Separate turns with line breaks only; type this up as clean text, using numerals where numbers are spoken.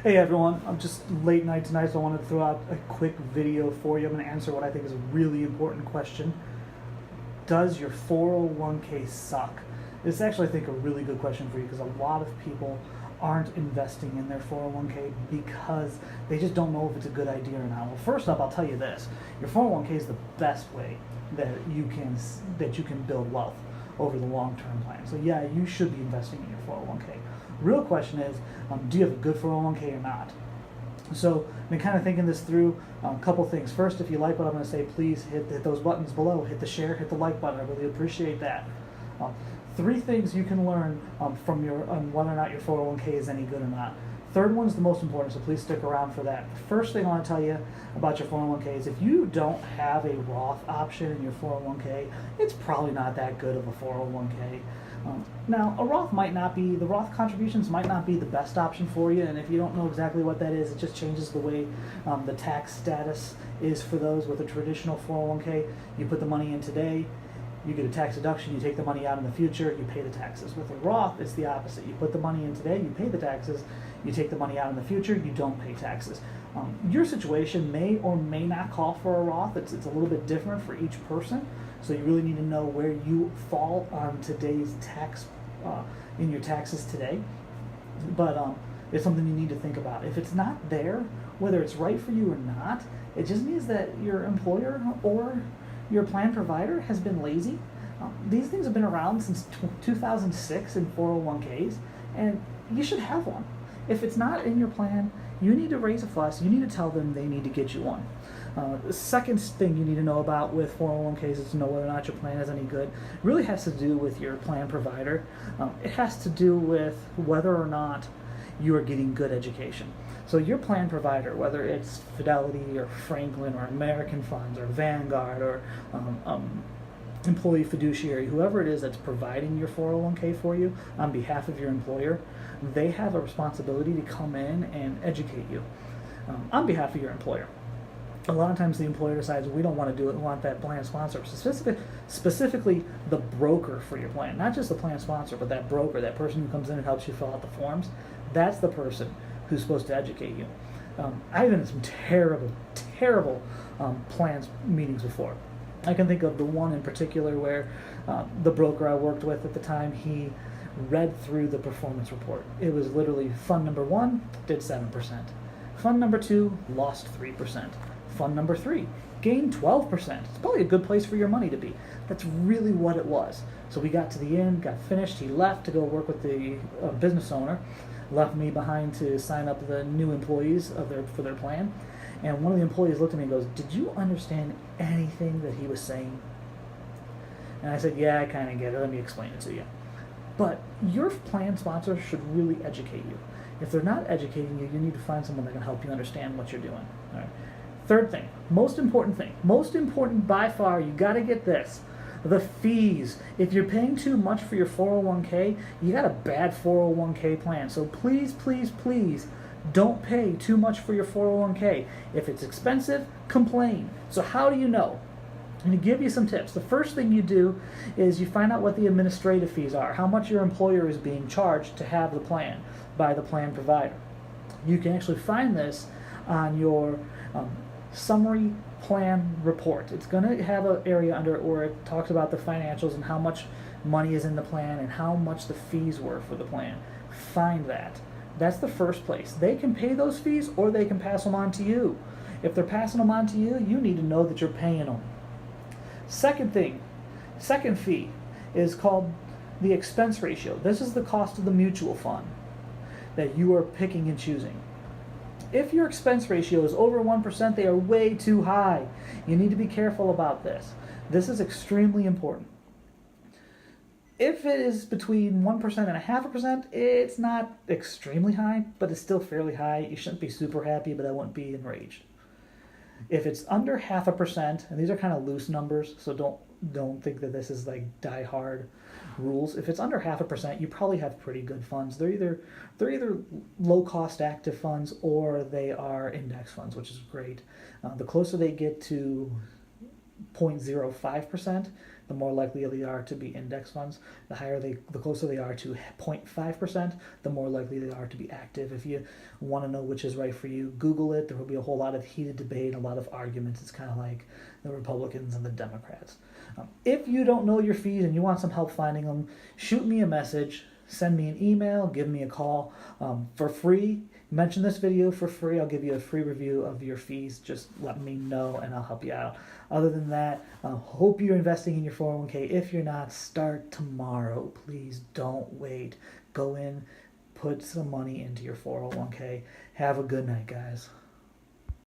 Hey everyone, I'm just late night tonight, so I wanted to throw out a quick video for you. I'm going to answer what I think is a really important question. Does your 401k suck? This is actually, I think, a really good question for you because a lot of people aren't investing in their 401k because they just don't know if it's a good idea or not. Well, first up, I'll tell you this. Your 401k is the best way that you can build wealth over the long-term plan. So yeah, you should be investing in your 401k. Real question is, do you have a good 401k or not? So I've been kind of thinking this through. A couple things. First, if you like what I'm going to say, please hit those buttons below. Hit the share, hit the like button. I really appreciate that. Three things you can learn from whether or not your 401k is any good or not. Third one is the most important, so please stick around for that. The first thing I want to tell you about your 401k is if you don't have a Roth option in your 401k, it's probably not that good of a 401k. Now, the Roth contributions might not be the best option for you, and if you don't know exactly what that is, it just changes the way the tax status is for those with a traditional 401k. You put the money in today, you get a tax deduction, you take the money out in the future, you pay the taxes. With a Roth, it's the opposite. You put the money in today, you pay the taxes, you take the money out in the future, you don't pay taxes. Your situation may or may not call for a Roth. It's a little bit different for each person, so you really need to know where you fall on today's tax, in your taxes today. But it's something you need to think about. If it's not there, whether it's right for you or not, it just means that your employer or your plan provider has been lazy. These things have been around since 2006 in 401ks, and you should have one. If it's not in your plan, you need to raise a fuss. You need to tell them they need to get you one. The second thing you need to know about with 401ks is to know whether or not your plan is any good. It really has to do with your plan provider. It has to do with whether or not you are getting good education. So your plan provider, whether it's Fidelity or Franklin or American Funds or Vanguard or Employee Fiduciary, whoever it is that's providing your 401k for you on behalf of your employer, they have a responsibility to come in and educate you on behalf of your employer. A lot of times the employer decides we don't want to do it, we want that plan sponsor, specifically the broker for your plan, not just the plan sponsor, but that broker, that person who comes in and helps you fill out the forms. That's the person who's supposed to educate you. I've been in some terrible plans meetings before. I can think of the one in particular where the broker I worked with at the time, he read through the performance report. It was literally fund number 1 did 7%. Fund number 2 lost 3%. Fund number 3 gained 12%. It's probably a good place for your money to be. That's really what it was. So we got to the end, got finished. He left to go work with the business owner, left me behind to sign up the new employees for their plan. And one of the employees looked at me and goes, "Did you understand anything that he was saying?" And I said, "Yeah, I kind of get it. Let me explain it to you." But your plan sponsor should really educate you. If they're not educating you, you need to find someone that can help you understand what you're doing. All right. Third thing, most important by far, you got to get this. The fees. If you're paying too much for your 401k, you got a bad 401k plan. So please, please, please don't pay too much for your 401k. If it's expensive, complain. So how do you know? I'm going to give you some tips. The first thing you do is you find out what the administrative fees are, how much your employer is being charged to have the plan by the plan provider. You can actually find this on your summary plan report. It's going to have an area under it where it talks about the financials and how much money is in the plan and how much the fees were for the plan. Find that. That's the first place. They can pay those fees or they can pass them on to you. If they're passing them on to you, you need to know that you're paying them. Second fee is called the expense ratio. This is the cost of the mutual fund that you are picking and choosing. If your expense ratio is over 1%, they are way too high. You need to be careful about this. This is extremely important. If it is between 1% and 0.5%, it's not extremely high, but it's still fairly high. You shouldn't be super happy, but I wouldn't be enraged. If it's under 0.5%, and these are kind of loose numbers, so don't think that this is like die-hard rules. If it's under 0.5%, you probably have pretty good funds. They're either low-cost active funds or they are index funds, which is great. The closer they get to 0.05%, the more likely they are to be index funds. The closer they are to 0.5%, the more likely they are to be active. If you want to know which is right for you, Google it. There will be a whole lot of heated debate, a lot of arguments. It's kind of like the Republicans and the Democrats. If you don't know your fees and you want some help finding them, shoot me a message, send me an email, give me a call for free. Mention this video for free. I'll give you a free review of your fees. Just let me know and I'll help you out. Other than that, hope you're investing in your 401k. If you're not, start tomorrow. Please don't wait. Go in, put some money into your 401k. Have a good night, guys.